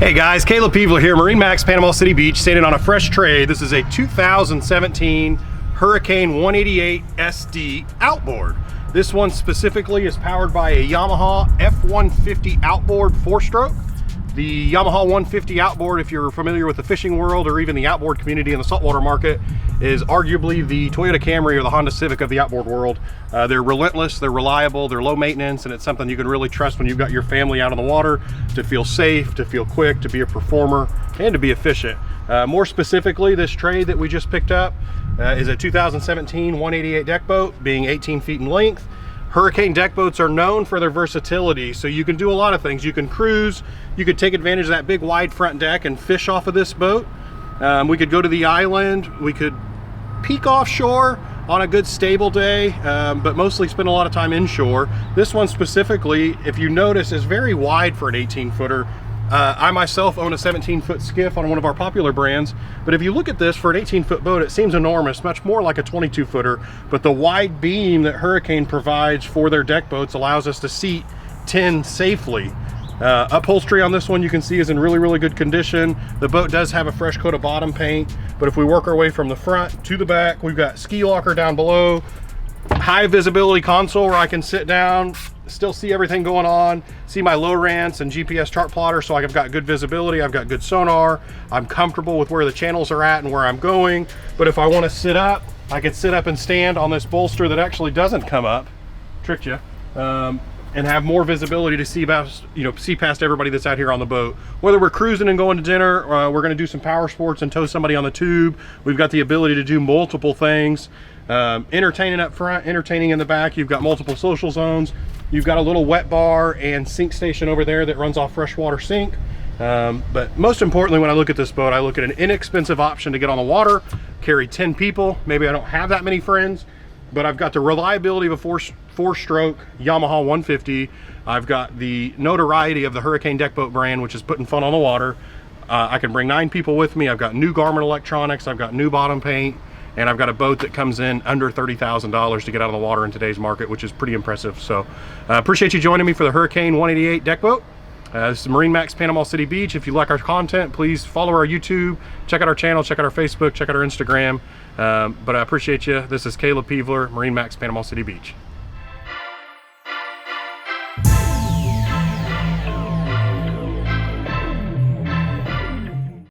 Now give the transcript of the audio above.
Hey guys, Caleb Peevler here, MarineMax, Panama City Beach, standing on a fresh trade. This is a 2017 Hurricane 188 SD outboard. This one specifically is powered by a Yamaha F150 outboard 4-stroke. The Yamaha 150 outboard, if you're familiar with the fishing world or even the outboard community in the saltwater market, is arguably the Toyota Camry or the Honda Civic of the outboard world. They're relentless, they're reliable, they're low maintenance, and it's something you can really trust when you've got your family out on the water to feel safe, to feel quick, to be a performer, and to be efficient. More specifically, this trade that we just picked up is a 2017 188 deck boat, being 18 feet in length. Hurricane deck boats are known for their versatility, so you can do a lot of things. You can cruise, you could take advantage of that big wide front deck and fish off of this boat. We could go to the island, we could peek offshore on a good stable day, but mostly spend a lot of time inshore. This one specifically, if you notice, is very wide for an 18-footer. I myself own a 17-foot skiff on one of our popular brands, but if you look at this for an 18-foot boat, it seems enormous, much more like a 22-footer, but the wide beam that Hurricane provides for their deck boats allows us to seat 10 safely. Upholstery on this one, you can see, is in really good condition. The boat does have a fresh coat of bottom paint, but if we work our way from the front to the back, we've got ski locker down below, high visibility console where I can sit down, still see everything going on, see my low rants and GPS chart plotter, so I've got good visibility, I've got good sonar, I'm comfortable with where the channels are at and where I'm going. But if I want to sit up, I could sit up and stand on this bolster that actually doesn't come up, tricked you, and have more visibility to see past, see past everybody that's out here on the boat. Whether we're cruising and going to dinner, we're going to do some power sports and tow somebody on the tube, we've got the ability to do multiple things. Entertaining up front, entertaining in the back. You've got multiple social zones. You've got a little wet bar and sink station over there that runs off freshwater sink. But most importantly, when I look at this boat, I look at an inexpensive option to get on the water, carry 10 people. Maybe I don't have that many friends, but I've got the reliability of a four-stroke Yamaha 150. I've got the notoriety of the Hurricane deck boat brand, which is putting fun on the water. I can bring 9 people with me. I've got new Garmin electronics. I've got new bottom paint. And I've got a boat that comes in under $30,000 to get out of the water in today's market, which is pretty impressive. So appreciate you joining me for the Hurricane 188 deck boat. This is MarineMax, Panama City Beach. If you like our content, please follow our YouTube, check out our channel, check out our Facebook, check out our Instagram. But I appreciate you. This is Caleb Peevler, MarineMax, Panama City Beach.